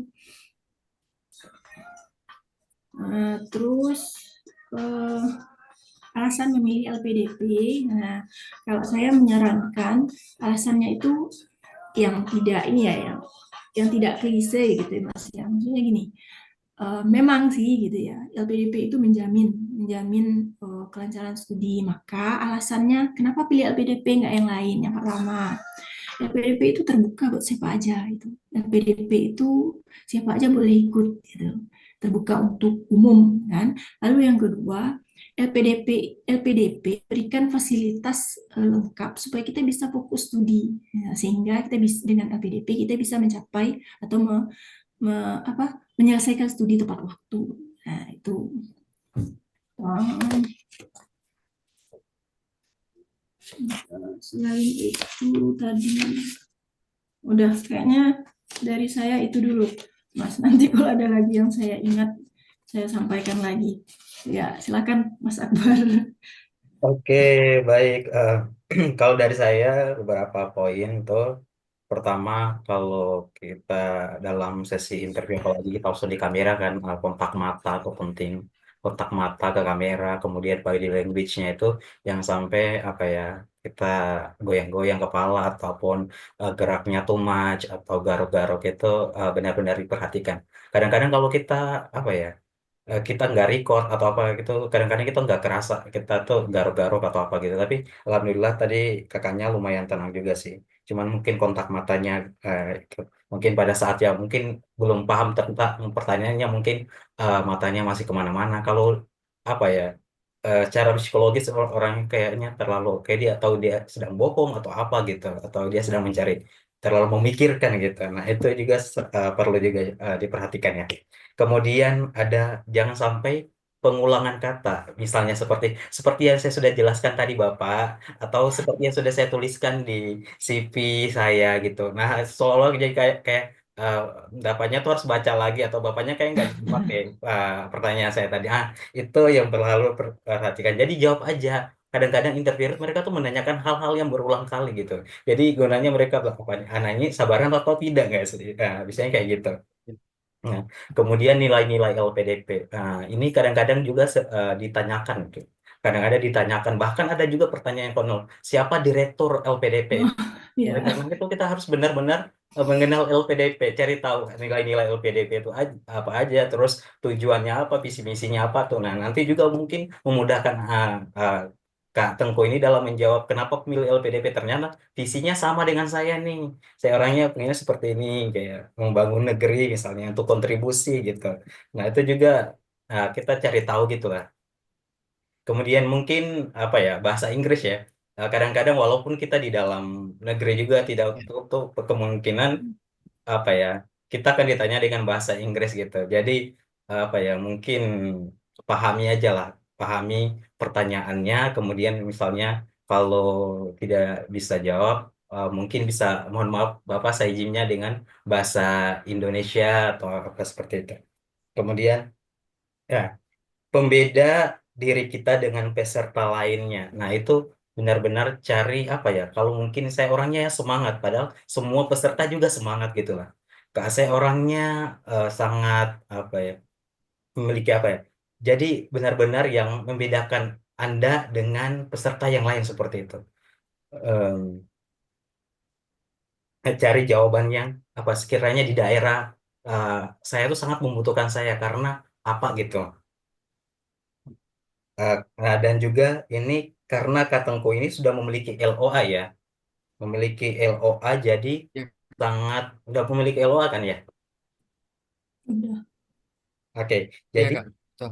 Terus eh, alasan memilih LPDP. Nah, kalau saya menyarankan alasannya itu yang tidak ini ya, yang tidak klise gitu ya Mas ya. Maksudnya gini, memang sih gitu ya, LPDP itu menjamin menjamin kelancaran studi. Maka alasannya kenapa pilih LPDP nggak yang lain? Yang pertama, LPDP itu terbuka buat siapa aja itu. LPDP itu siapa aja boleh ikut gitu. Terbuka untuk umum kan. Lalu yang kedua, LPDP berikan fasilitas lengkap supaya kita bisa fokus studi. Ya, sehingga kita bisa dengan LPDP kita bisa mencapai atau menyelesaikan studi tepat waktu. Nah, itu. Um, Selain itu tadi udah kayaknya dari saya itu dulu, Mas. Nanti kalau ada lagi yang saya ingat, saya sampaikan lagi. Ya, silakan Mas Akbar.
Oke, baik. Kalau dari saya beberapa poin tuh. Pertama, kalau kita dalam sesi interview, apalagi kita langsung di kamera kan, kontak mata itu penting. Kontak mata ke kamera, kemudian body language-nya itu yang sampai apa ya, kita goyang-goyang kepala ataupun geraknya too much atau garuk-garuk itu benar-benar diperhatikan. Kadang-kadang kalau kita apa ya, kita nggak record atau apa gitu, kadang-kadang kita nggak kerasa kita tuh garuk-garuk atau apa gitu, tapi alhamdulillah tadi kakaknya lumayan tenang juga sih, cuman mungkin kontak matanya itu. Mungkin pada saat ya mungkin belum paham tentang pertanyaannya, mungkin matanya masih kemana-mana. Kalau apa ya, secara psikologis orang kayaknya terlalu kayak dia tahu dia sedang bohong atau apa gitu, atau dia sedang mencari, terlalu memikirkan gitu. Nah itu juga perlu juga diperhatikan ya. Kemudian ada, jangan sampai pengulangan kata, misalnya seperti yang saya sudah jelaskan tadi Bapak, atau seperti yang sudah saya tuliskan di CV saya gitu. Nah, seolah jadi kayak eh, bapaknya tuh harus baca lagi, atau bapaknya kayak nggak jawab pakai pertanyaan saya tadi. Itu yang perlu perhatikan. Jadi jawab aja. Kadang-kadang interviewer mereka tuh menanyakan hal-hal yang berulang kali gitu. Jadi gunanya mereka apa? Anaknya sabaran atau tidak nggak sih? Nah, biasanya kayak gitu. Nah, kemudian nilai-nilai LPDP. Nah, ini kadang-kadang juga ditanyakan gitu. Kadang-kadang ditanyakan, bahkan ada juga pertanyaan konyol, siapa direktur LPDP?
Oh,
Oleh karena
ya,
itu kita harus benar-benar mengenal LPDP, cari tahu nilai-nilai LPDP itu apa aja, terus tujuannya apa, visi misinya apa tuh. Nah, nanti juga mungkin memudahkan Kak Tengku ini dalam menjawab kenapa pemilih LPDP, ternyata visinya sama dengan saya nih. Saya orangnya pengennya seperti ini, kayak membangun negeri misalnya untuk kontribusi gitu. Nah, itu juga kita cari tahu gitu lah. Kemudian mungkin apa ya, bahasa Inggris ya. Kadang-kadang walaupun kita di dalam negeri juga tidak
Ya.
tutup kemungkinan apa ya, kita akan ditanya dengan bahasa Inggris gitu. Jadi apa ya, mungkin pahami aja lah, pahami pertanyaannya. Kemudian misalnya kalau tidak bisa jawab, mungkin bisa mohon maaf Bapak, saya izinnya dengan bahasa Indonesia atau apa seperti itu. Kemudian ya, pembeda diri kita dengan peserta lainnya. Nah, itu benar-benar cari apa ya? Kalau mungkin saya orangnya ya semangat, padahal semua peserta juga semangat gitu lah. Kak, saya orangnya sangat apa ya? Memiliki apa ya? Jadi benar-benar yang membedakan Anda dengan peserta yang lain seperti itu. Em, Cari jawaban yang apa sekiranya di daerah eh, saya tuh sangat membutuhkan saya karena apa gitu. Nah, dan juga ini karena Katengku ini sudah memiliki LOA ya, memiliki LOA, jadi
Ya.
sangat udah memiliki LOA kan ya.
udah.
Oke,
Iya
jadi
Kak, tuh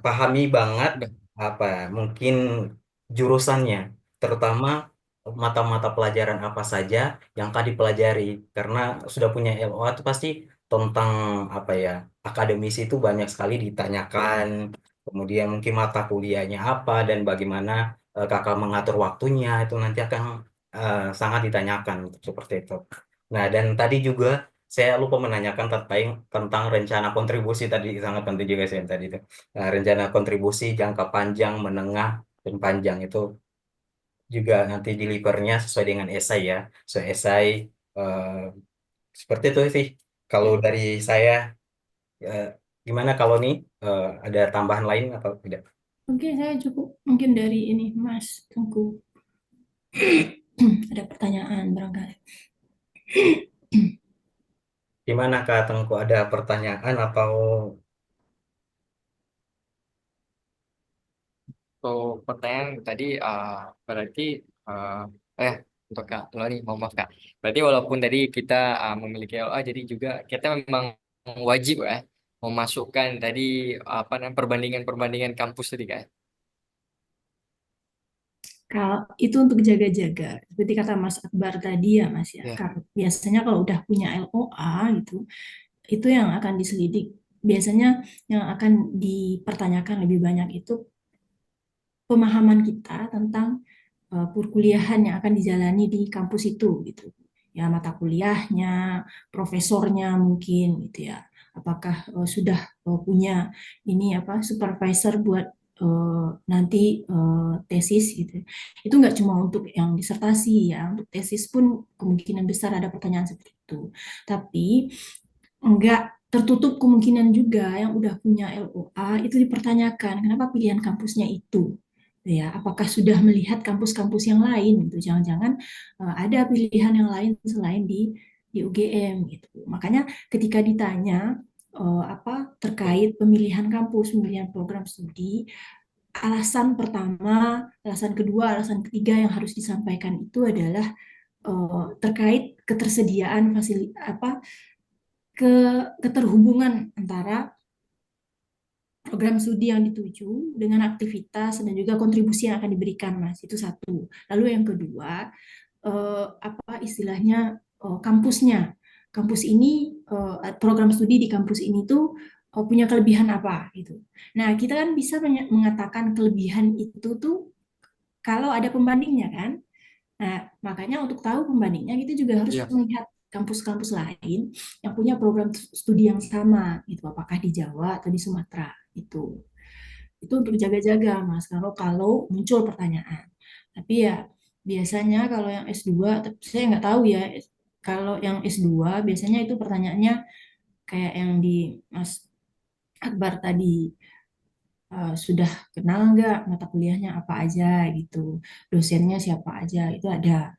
pahami banget
udah.
apa mungkin jurusannya, terutama mata-mata pelajaran apa saja yang akan dipelajari. Karena sudah punya LOA itu pasti tentang apa ya, akademisi itu banyak sekali ditanyakan. Kemudian mungkin mata kuliahnya apa dan bagaimana kakak mengatur waktunya itu nanti akan sangat ditanyakan seperti itu. Nah, dan tadi juga saya lupa menanyakan tentang rencana kontribusi tadi, sangat penting juga sih yang tadi itu. Nah, rencana kontribusi jangka panjang, menengah, dan panjang itu juga nanti delivernya sesuai dengan esai ya. Sesuai esai eh, seperti itu sih. Kalau dari saya, eh, gimana kalau nih ada tambahan lain atau tidak?
Oke, saya cukup mungkin dari ini Mas Tunggu. Ada pertanyaan barangkali.
Gimana Kak Tengku, ada pertanyaan atau
So, pertanyaan tadi berarti uh, eh untuk Kak Loni, mohon maaf Kak. Berarti walaupun tadi kita memiliki LA, jadi juga kita memang wajib ya memasukkan tadi apa namanya perbandingan-perbandingan kampus tadi Kak.
Kalau itu untuk jaga-jaga, seperti kata Mas Akbar tadi ya Mas ya,
Ya,
biasanya kalau udah punya LOA gitu, itu yang akan diselidik. Biasanya yang akan dipertanyakan lebih banyak itu pemahaman kita tentang perkuliahan yang akan dijalani di kampus itu gitu. Ya mata kuliahnya, profesornya mungkin gitu ya. Apakah sudah punya ini apa supervisor buat nanti tesis gitu. Itu nggak cuma untuk yang disertasi ya, untuk tesis pun kemungkinan besar ada pertanyaan seperti itu. Tapi enggak tertutup kemungkinan juga yang udah punya LOA itu dipertanyakan kenapa pilihan kampusnya itu ya apakah sudah melihat kampus-kampus yang lain gitu jangan-jangan ada pilihan yang lain selain di UGM gitu makanya ketika ditanya apa terkait pemilihan kampus pemilihan program studi alasan pertama alasan kedua alasan ketiga yang harus disampaikan itu adalah terkait ketersediaan fasilitas apa ke keterhubungan antara program studi yang dituju dengan aktivitas dan juga kontribusi yang akan diberikan, Mas. Itu satu. Lalu yang kedua, apa istilahnya kampusnya. Kampus ini program studi di kampus ini tuh punya kelebihan apa gitu. Nah, kita kan bisa mengatakan kelebihan itu tuh kalau ada pembandingnya kan. Nah, makanya untuk tahu pembandingnya kita juga harus
iya.
melihat kampus-kampus lain yang punya program studi yang sama, gitu. Apakah di Jawa atau di Sumatera itu. Itu untuk jaga-jaga, Mas. Kalau kalau muncul pertanyaan. Tapi ya biasanya kalau yang S2, saya nggak tahu ya. Kalau yang S2 biasanya itu pertanyaannya kayak yang di Mas Akbar tadi sudah kenal nggak mata kuliahnya apa aja gitu, dosennya siapa aja itu ada.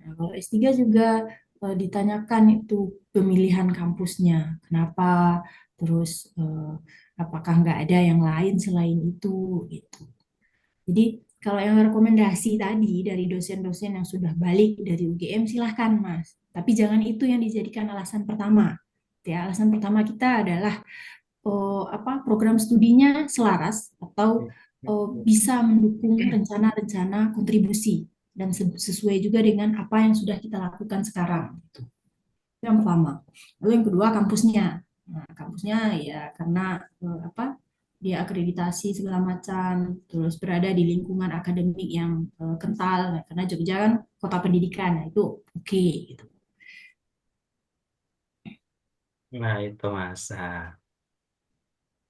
Nah, kalau S3 juga ditanyakan itu pemilihan kampusnya, kenapa, terus apakah nggak ada yang lain selain itu, gitu. Jadi kalau yang rekomendasi tadi dari dosen-dosen yang sudah balik dari UGM silahkan Mas, tapi jangan itu yang dijadikan alasan pertama. Ya, alasan pertama kita adalah apa program studinya selaras atau bisa mendukung rencana-rencana kontribusi dan sesuai juga dengan apa yang sudah kita lakukan sekarang. Itu yang pertama. Lalu yang kedua kampusnya. Nah, kampusnya ya karena apa dia akreditasi segala macam, terus berada di lingkungan akademik yang kental, nah, karena Jogja kan kota pendidikan, nah, itu oke gitu.
nah itu Mas,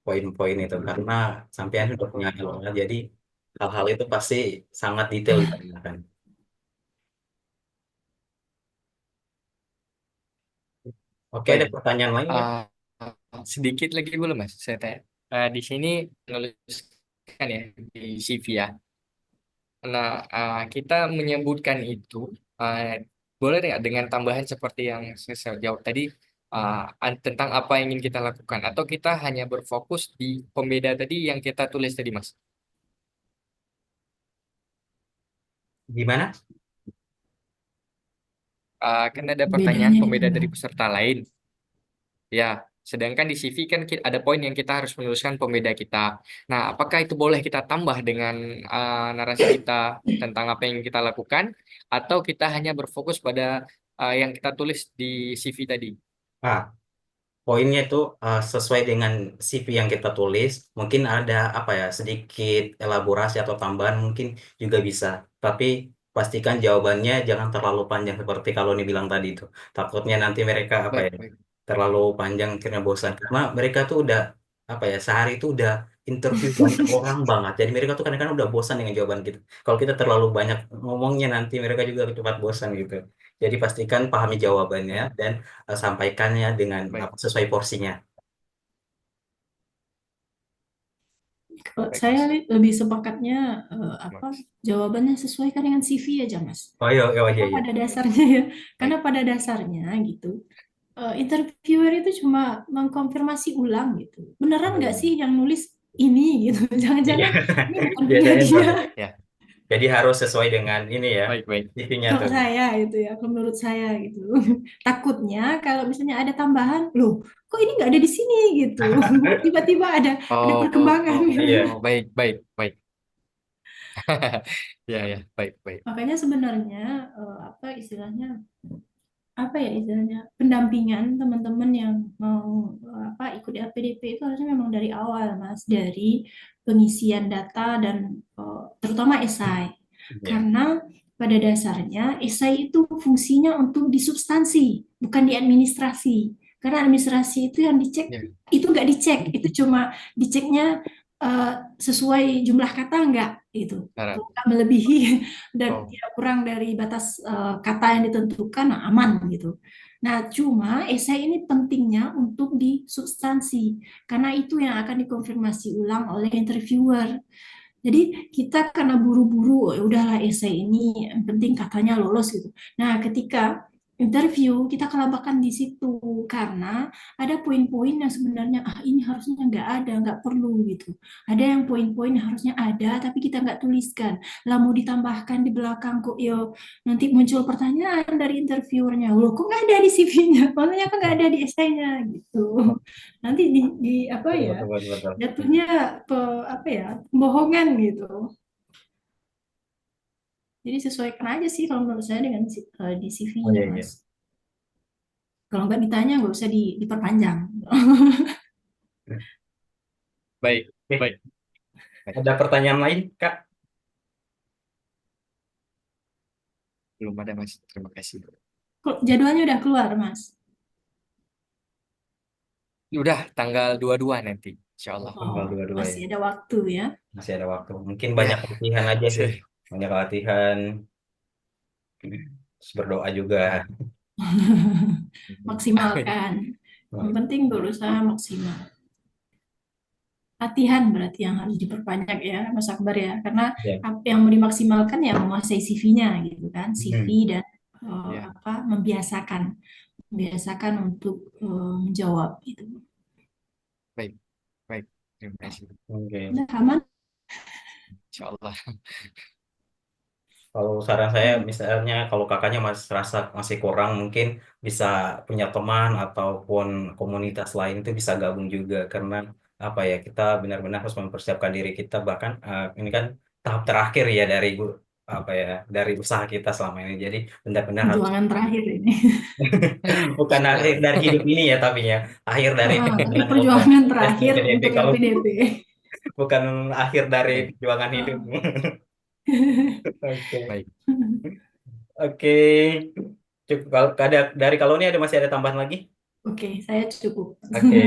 poin-poin itu karena sampean sudah punya LOA, jadi hal-hal itu pasti sangat detail ditanyakan. Oke, ada
Baik.
pertanyaan lain ya?
Uh, sedikit lagi boleh Mas, saya tanya. Di sini menuliskan ya di CV ya. Nah, kita menyebutkan itu boleh nggak dengan tambahan seperti yang saya jawab tadi tentang apa yang ingin kita lakukan, atau kita hanya berfokus di pembeda tadi yang kita tulis tadi, Mas?
Gimana?
Kan ada pertanyaan
Bedanya di
pembeda
mana?
dari peserta lain, ya. Sedangkan di CV kan ada poin yang kita harus menuliskan pembeda kita. Nah, apakah itu boleh kita tambah dengan narasi kita tentang apa yang kita lakukan, atau kita hanya berfokus pada yang kita tulis di CV tadi?
Ah, poinnya itu sesuai dengan CV yang kita tulis, mungkin ada apa ya sedikit elaborasi atau tambahan mungkin juga bisa. Tapi pastikan jawabannya jangan terlalu panjang seperti kalau nih bilang tadi itu. Takutnya nanti mereka apa
Baik,
ya
baik.
terlalu panjang akhirnya bosan. Karena mereka tuh udah apa ya sehari itu udah interview banyak orang banget. Jadi mereka tuh kadang-kadang udah bosan dengan jawaban kita. Kalau kita terlalu banyak ngomongnya nanti mereka juga cepat bosan gitu. Jadi pastikan pahami jawabannya
Baik,
dan sampaikannya dengan
baik,
apa sesuai porsinya.
Kalau
baik,
saya
Mas.
lebih sepakatnya apa
Mas.
jawabannya sesuaikan dengan CV aja, Mas.
Oh iya, iya, iya,
Karena
iya.
pada dasarnya ya, karena
Baik.
pada dasarnya gitu, interviewer itu cuma mengkonfirmasi ulang gitu. Beneran
Oh,
nggak
iya.
sih yang nulis ini gitu?
Iya,
Jangan-jangan ini bukan punya
biasanya
dia.
seperti itu.
Ya,
Jadi harus sesuai dengan ini ya,
baik, baik.
CV-nya
Kalau
tuh.
saya gitu ya, kalau menurut saya gitu. Takutnya kalau misalnya ada tambahan, loh, kok ini nggak ada di sini gitu. Tiba-tiba ada
Oh,
perkembangan
oh,
gitu.
Iya.
baik, baik, baik. Ya, ya, baik, baik.
Makanya sebenarnya apa istilahnya apa ya istilahnya pendampingan teman-teman yang mau apa ikut LPDP itu harusnya memang dari awal Mas, dari pengisian data dan terutama esai,
Iya.
karena pada dasarnya esai itu fungsinya untuk di substansi bukan di administrasi, karena administrasi itu yang dicek
Ya,
itu nggak dicek, itu cuma diceknya eh, sesuai jumlah kata nggak itu,
Sarah.
kalau nggak melebihi dan
Oh,
tidak kurang dari batas kata yang ditentukan, nah, aman gitu. Nah, cuma esai ini pentingnya untuk di substansi, karena itu yang akan dikonfirmasi ulang oleh interviewer. Jadi kita karena buru-buru, "Oh, ya udahlah esai ini yang penting katanya lolos gitu." Nah, ketika interview kita kelabakan di situ karena ada poin-poin yang sebenarnya ini harusnya nggak ada, nggak perlu gitu. Ada yang poin-poin yang harusnya ada tapi kita nggak tuliskan. Lah mau ditambahkan di belakang kok yo nanti muncul pertanyaan dari interviewernya, loh kok nggak ada di CV-nya? Makanya kan nggak ada di esainya gitu. Nanti di apa
Betul,
ya?
betul, betul, betul.
Jatuhnya pe, apa ya pembohongan gitu. Jadi sesuaikan aja sih kalau menurut saya dengan di
Oh
CV-nya
iya,
Mas.
iya.
Kalau nggak ditanya nggak usah diperpanjang.
baik,
Oke,
baik, baik.
ada pertanyaan lain, Kak?
Belum ada, Mas. Terima kasih.
Jadwalnya udah keluar Mas.
Udah tanggal 22 nanti, insya Allah.
Tanggal
Oh,
22 ya.
masih ada waktu ya.
Masih ada waktu. Mungkin
Ya,
banyak latihan aja sih.
sih.
Banyak latihan. Terus berdoa juga.
Maksimalkan. Yang
Hmm.
penting berusaha maksimal. Latihan berarti yang harus diperbanyak ya Mas Akbar ya. Karena
Ya.
yang mau dimaksimalkan ya menguasai CV-nya gitu kan. CV
Hmm.
dan
Ya,
apa membiasakan untuk menjawab gitu.
baik, baik. Terima kasih.
Udah
Oke.
aman.
Insya Allah.
Kalau saran saya, misalnya kalau kakaknya masih rasa masih kurang, mungkin bisa punya teman ataupun komunitas lain itu bisa gabung juga. Karena apa ya, kita benar-benar harus mempersiapkan diri kita. Bahkan ini kan tahap terakhir ya dari apa ya dari usaha kita selama ini. Jadi benar-benar harus
Perjuangan terakhir ini.
bukan akhir dari hidup ini ya, tapi ya akhir dari
Tapi
perjalanan
perjuangan
tes
terakhir
PDP.
untuk
Kalau
LPDP.
bukan akhir dari
Baik,
perjuangan hidup.
Oh.
Oke.
baik.
Oke, cukup. Kalau kalau ini masih ada tambahan lagi?
Oke, saya cukup.
Oke,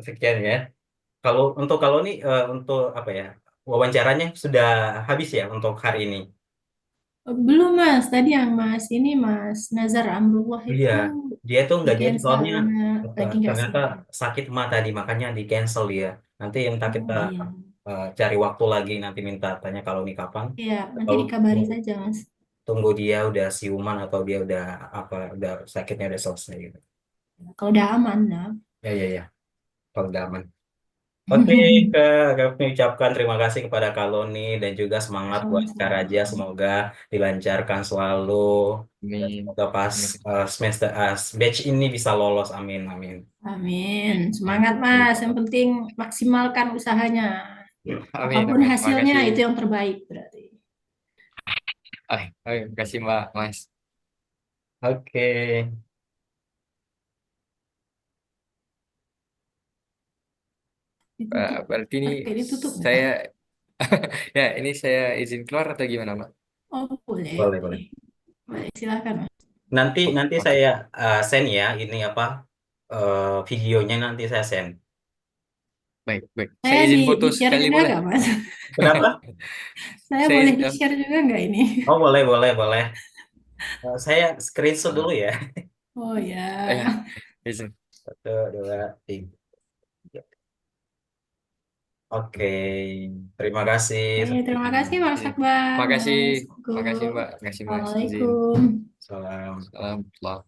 sekian ya. Kalau ini untuk apa ya? Wawancaranya sudah habis ya untuk hari ini.
Belum Mas, tadi yang Mas ini Mas Nazar Amrullah
Iya,
itu
dia tuh
di
nggak jadi
cancel
soalnya
karena lagi nggak
ternyata
siap.
sakit mah tadi makanya di cancel dia. Nanti entah kita
Oh iya,
cari waktu lagi nanti minta tanya kalau ini kapan.
iya nanti
Kalau
dikabari saja Mas.
tunggu dia udah siuman atau dia udah apa udah sakitnya udah selesai gitu.
Kalau udah aman, nah.
Ya ya ya, kalau udah aman. Oke, kami ucapkan terima kasih kepada Kak Loni dan juga semangat buat Kak Raja.
Sama-sama.
Semoga dilancarkan selalu. Dan
Amin.
semoga pas
Amin.
semester batch ini bisa lolos. Amin, amin.
Amin.
Amin.
Semangat,
Amin.
Mas. Yang penting maksimalkan usahanya.
Amin.
Apapun
Amin.
hasilnya,
Makasih.
itu yang terbaik berarti.
Makasih Mbak, Mas.
Oke.
Ditutup.
Berarti ini
Oke, ditutup nggak?
saya ya ini saya izin keluar atau gimana Mbak?
Oh, boleh,
Boleh, boleh.
boleh. Baik, silakan, Mas.
Nanti
Oke.
saya send ya ini apa videonya nanti saya send.
Baik, baik. Saya
Saya
izin foto
di-share
sekali
juga
boleh?
nggak, Mas?
Kenapa?
Saya
Saya
boleh
izin,
di-share juga nggak ini?
Oh, boleh, boleh, boleh. Saya screenshot
eh,
dulu ya.
Oh
ya,
ya.
izin.
Satu, dua, tiga. Oke, terima kasih.
Terima kasih, Mas
Izin.
Akbar,
Makasih,
Mas
makasih
Gugu.
Mbak, makasih Mas, izin.
Assalamualaikum.
Salam.
Salam.